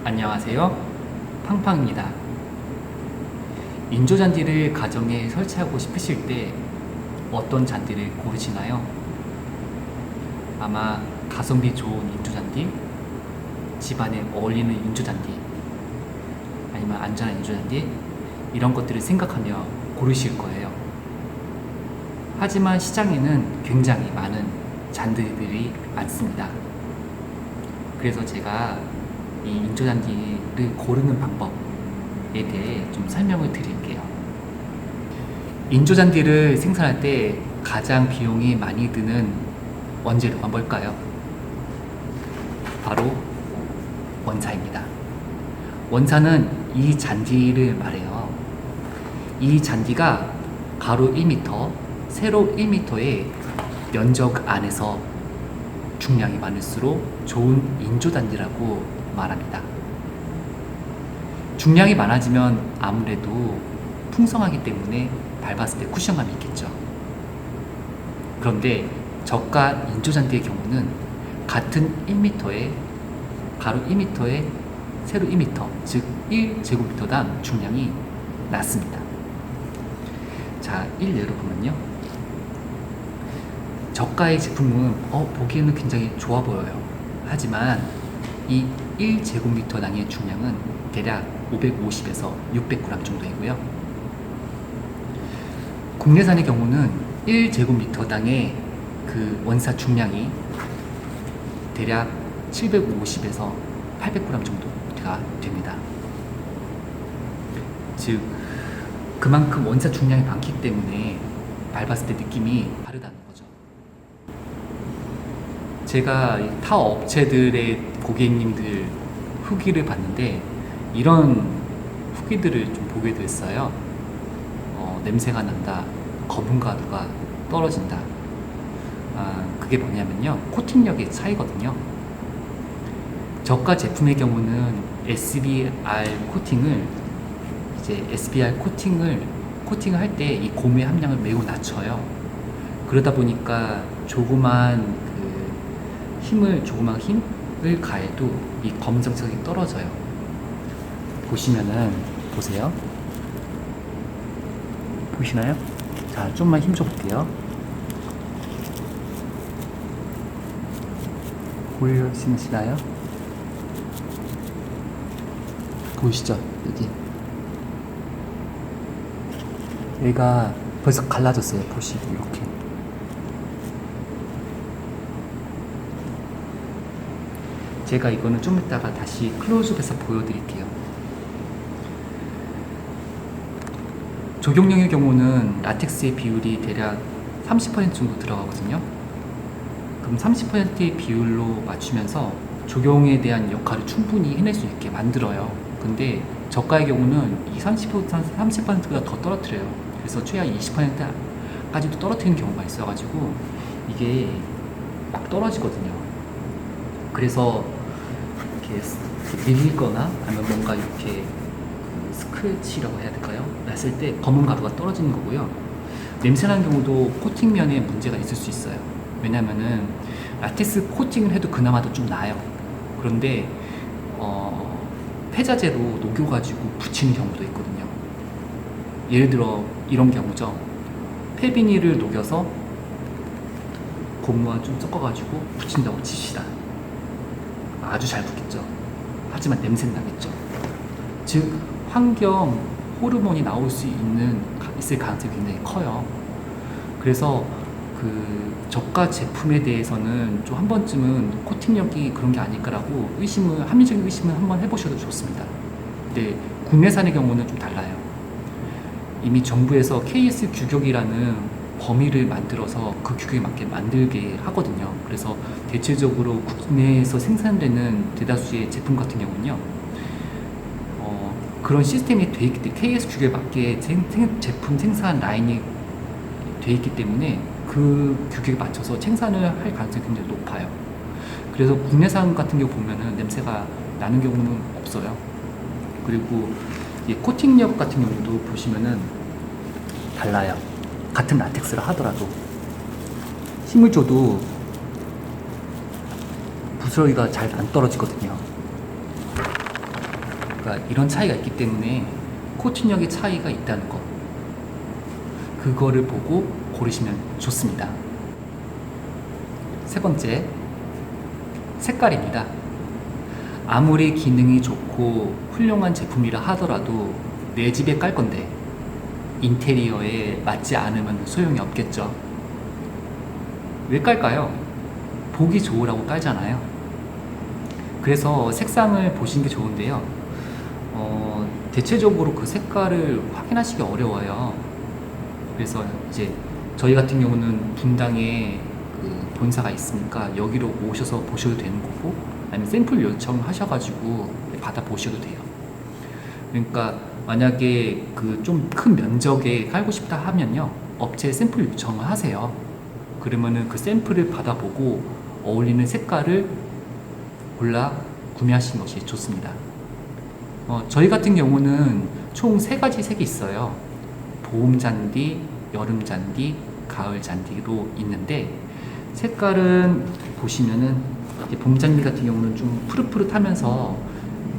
안녕하세요. 팡팡입니다. 인조잔디를 가정에 설치하고 싶으실 때 어떤 잔디를 고르시나요? 아마 가성비 좋은 인조잔디, 집안에 어울리는 인조잔디, 아니면 안전한 인조잔디, 이런 것들을 생각하며 고르실 거예요. 하지만 시장에는 굉장히 많은 잔디들이 많습니다. 그래서 제가 이 인조잔디를 고르는 방법에 대해 좀 설명을 드릴게요. 인조잔디를 생산할 때 가장 비용이 많이 드는 원재료가 뭘까요? 바로 원사입니다. 원사는 이 잔디를 말해요. 이 잔디가 가로 1m, 세로 1m의 면적 안에서 중량이 많을수록 좋은 인조잔디라고 말합니다. 중량이 많아지면 아무래도 풍성하기 때문에 밟았을 때 쿠션감이 있겠죠. 그런데 저가 인조잔디의 경우는 같은 1m에 가로 1m에 세로 1m, 즉 1제곱미터당 중량이 낮습니다. 자, 1예로 보면요. 저가의 제품은 보기에는 굉장히 좋아 보여요. 하지만 이 1제곱미터당의 중량은 대략 550에서 600g 정도이고요. 국내산의 경우는 1제곱미터당의 그 원사 중량이 대략 750에서 800g 정도가 됩니다. 즉, 그만큼 원사 중량이 많기 때문에 밟았을 때 느낌이 다르다는 거죠. 제가 타 업체들의 고객님들 후기를 봤는데 이런 후기들을 좀 보게 됐어요. 냄새가 난다, 검은 가루가 떨어진다. 그게 뭐냐면요, 코팅력의 차이거든요. 저가 제품의 경우는 SBR 코팅을 할 때 이 고무의 함량을 매우 낮춰요. 그러다 보니까 조그만 힘을 가해도 이 검정색이 떨어져요. 보세요. 보시나요? 자, 좀만 힘 줘볼게요. 보이시나요? 보이시죠? 여기가 벌써 갈라졌어요. 보시고 이렇게. 제가 이거는 좀 이따가 다시 클로즈업해서 보여드릴게요. 적용량의 경우는 라텍스의 비율이 대략 30% 정도 들어가거든요. 그럼 30%의 비율로 맞추면서 적용에 대한 역할을 충분히 해낼 수 있게 만들어요. 근데 저가의 경우는 이 30%가 더 떨어뜨려요. 그래서 최하 20%까지도 떨어뜨리는 경우가 있어가지고 이게 막 떨어지거든요. 그래서 이렇게 밀리거나 아니면 뭔가 이렇게 스크래치라고 해야 될까요? 났을 때 검은 가루가 떨어지는 거고요. 냄새나는 경우도 코팅면에 문제가 있을 수 있어요. 왜냐면은 라텍스 코팅을 해도 그나마도 좀 나아요. 그런데 폐자재로 녹여가지고 붙이는 경우도 있거든요. 예를 들어 이런 경우죠. 폐비닐을 녹여서 고무와 좀 섞어가지고 붙인다고 칩시다. 아주 잘 붙겠죠. 하지만 냄새는 나겠죠. 즉, 환경 호르몬이 나올 수 있을 가능성이 굉장히 커요. 그래서 저가 제품에 대해서는 좀 한 번쯤은 코팅력이 그런 게 아닐까라고 합리적인 의심을 한번 해보셔도 좋습니다. 근데 국내산의 경우는 좀 달라요. 이미 정부에서 KS 규격이라는 범위를 만들어서 그 규격에 맞게 만들게 하거든요. 그래서 대체적으로 국내에서 생산되는 대다수의 제품 같은 경우는요, 그런 시스템이 돼 있기 때문에 KS 규격에 맞게 제품 생산 라인이 돼 있기 때문에 그 규격에 맞춰서 생산을 할 가능성이 굉장히 높아요. 그래서 국내산 같은 경우 보면은 냄새가 나는 경우는 없어요. 그리고 이 코팅력 같은 경우도 보시면은 달라요. 같은 라텍스를 하더라도 힘을 줘도 부스러기가 잘 안 떨어지거든요. 그러니까 이런 차이가 있기 때문에 코팅력의 차이가 있다는 것, 그거를 보고 고르시면 좋습니다. 세 번째, 색깔입니다. 아무리 기능이 좋고 훌륭한 제품이라 하더라도 내 집에 깔 건데 인테리어에 맞지 않으면 소용이 없겠죠. 왜 깔까요? 보기 좋으라고 깔잖아요. 그래서 색상을 보시는 게 좋은데요. 대체적으로 그 색깔을 확인하시기 어려워요. 그래서 이제 저희 같은 경우는 분당에 그 본사가 있으니까 여기로 오셔서 보셔도 되는 거고, 아니면 샘플 요청하셔가지고 받아 보셔도 돼요. 그러니까 만약에 그 좀 큰 면적에 깔고 싶다 하면요, 업체에 샘플 요청을 하세요. 그러면은 그 샘플을 받아보고 어울리는 색깔을 골라 구매하시는 것이 좋습니다. 저희 같은 경우는 총 3가지 색이 있어요. 봄 잔디, 여름 잔디, 가을 잔디로 있는데, 색깔은 보시면은 이제 봄 잔디 같은 경우는 좀 푸릇푸릇하면서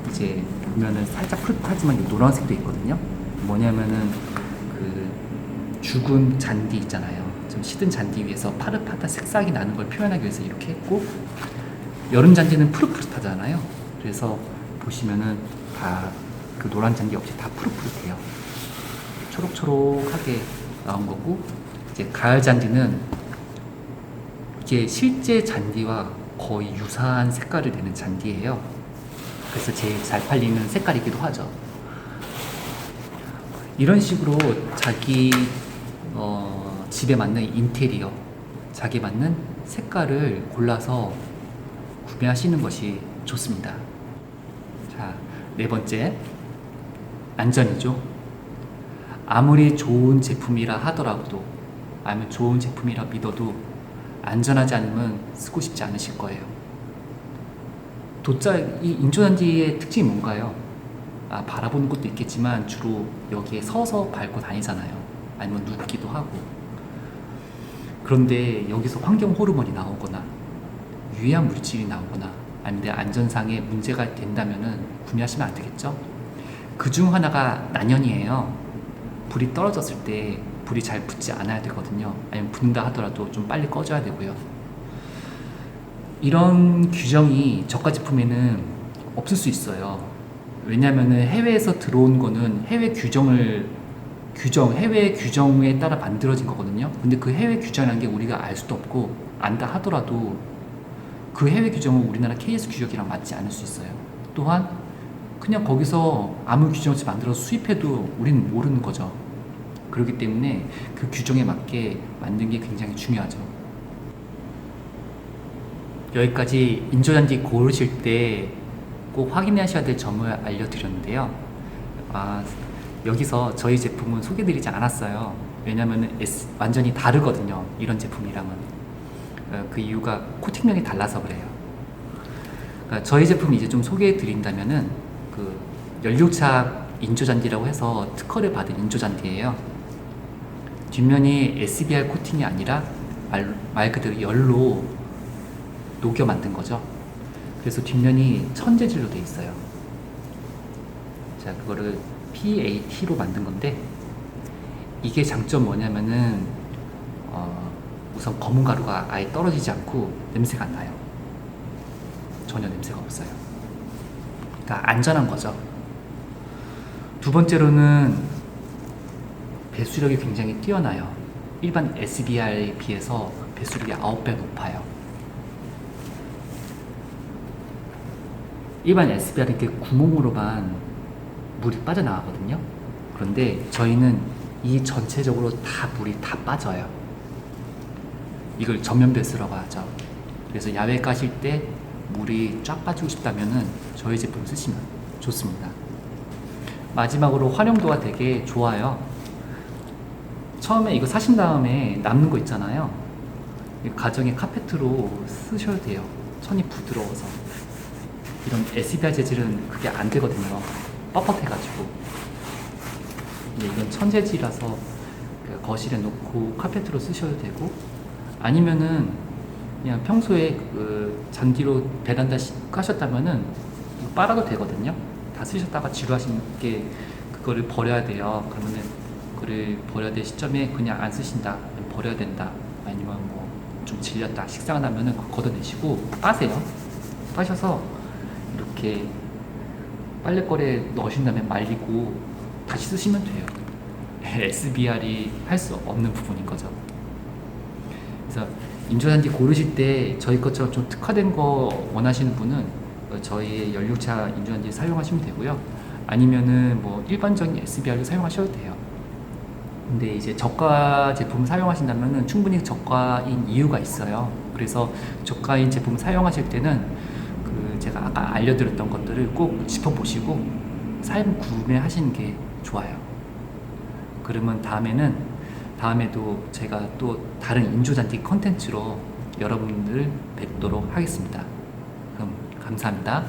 이제 보면은 살짝 푸릇하지만 노란색도 있거든요. 뭐냐면은 그 죽은 잔디 있잖아요. 좀 시든 잔디 위에서 파릇파릇한 색상이 나는 걸 표현하기 위해서 이렇게 했고, 여름 잔디는 푸릇푸릇하잖아요. 그래서 보시면은 다 그 노란 잔디 없이 다 푸릇푸릇해요. 초록초록하게 나온 거고, 이제 가을 잔디는 이게 실제 잔디와 거의 유사한 색깔을 내는 잔디예요. 그래서 제일 잘 팔리는 색깔이기도 하죠. 이런 식으로 자기 집에 맞는 인테리어, 자기 맞는 색깔을 골라서 구매하시는 것이 좋습니다. 자, 네 번째, 안전이죠. 아무리 좋은 제품이라 하더라도, 아니면 좋은 제품이라 믿어도 안전하지 않으면 쓰고 싶지 않으실 거예요. 이 인조잔디의 특징이 뭔가요? 바라보는 것도 있겠지만 주로 여기에 서서 밟고 다니잖아요. 아니면 눕기도 하고. 그런데 여기서 환경 호르몬이 나오거나 유해한 물질이 나오거나 아니면 내 안전상에 문제가 된다면은 구매하시면 안 되겠죠? 그 중 하나가 난연이에요. 불이 떨어졌을 때 불이 잘 붙지 않아야 되거든요. 아니면 붙는다 하더라도 좀 빨리 꺼져야 되고요. 이런 규정이 저가 제품에는 없을 수 있어요. 왜냐하면은 해외에서 들어온 거는 해외 규정에 따라 만들어진 거거든요. 근데 그 해외 규정이라는 게 우리가 알 수도 없고, 안다 하더라도 그 해외 규정은 우리나라 KS 규정이랑 맞지 않을 수 있어요. 또한 그냥 거기서 아무 규정 없이 만들어서 수입해도 우리는 모르는 거죠. 그렇기 때문에 그 규정에 맞게 만든 게 굉장히 중요하죠. 여기까지 인조잔디 고르실 때 꼭 확인하셔야 될 점을 알려드렸는데요. 여기서 저희 제품은 소개드리지 않았어요. 왜냐하면 완전히 다르거든요. 이런 제품이랑은. 그 이유가 코팅력이 달라서 그래요. 그러니까 저희 제품 이제 좀 소개해드린다면은 그 연료차 인조잔디라고 해서 특허를 받은 인조잔디예요. 뒷면이 SBR 코팅이 아니라 말 그대로 열로 녹여 만든 거죠. 그래서 뒷면이 천재질로 돼 있어요. 자, 그거를 PAT로 만든 건데, 이게 장점 뭐냐면은 우선 검은 가루가 아예 떨어지지 않고 냄새가 안 나요. 전혀 냄새가 없어요. 그러니까 안전한 거죠. 두 번째로는 배수력이 굉장히 뛰어나요. 일반 SBR에 비해서 배수력이 9배 높아요. 일반 SBR은 이렇게 구멍으로만 물이 빠져나가거든요. 그런데 저희는 이 전체적으로 다 물이 다 빠져요. 이걸 전면 배수라고 하죠. 그래서 야외 가실 때 물이 쫙 빠지고 싶다면은 저희 제품 쓰시면 좋습니다. 마지막으로 활용도가 되게 좋아요. 처음에 이거 사신 다음에 남는 거 있잖아요. 가정의 카페트로 쓰셔도 돼요. 천이 부드러워서. 이런 SBR 재질은 그게 안 되거든요. 뻣뻣해가지고. 이건 천재지라서 거실에 놓고 카페트로 쓰셔도 되고, 아니면은 그냥 평소에 그 잔디로 베란다 까셨다면은 빨아도 되거든요. 다 쓰셨다가 지루하신 게 그거를 버려야 돼요. 그러면은 그거를 버려야 될 시점에 그냥 안 쓰신다, 버려야 된다, 아니면 뭐 좀 질렸다, 식상하다면은 그거 걷어내시고 빠세요. 빠셔서 이렇게 빨래거리에 넣으신 다음에 말리고 다시 쓰시면 돼요. SBR이 할 수 없는 부분인 거죠. 그래서 인조잔디 고르실 때 저희 것처럼 좀 특화된 거 원하시는 분은 저희의 연료차 인조잔디 사용하시면 되고요. 아니면은 뭐 일반적인 SBR도 사용하셔도 돼요. 근데 이제 저가 제품을 사용하신다면은 충분히 저가인 이유가 있어요. 그래서 저가인 제품을 사용하실 때는 그 제가 아까 알려드렸던 것들을 꼭 짚어보시고 사용 구매하시는 게 좋아요. 그러면 다음에도 제가 또 다른 인조잔디 컨텐츠로 여러분들 뵙도록 하겠습니다. 그럼 감사합니다.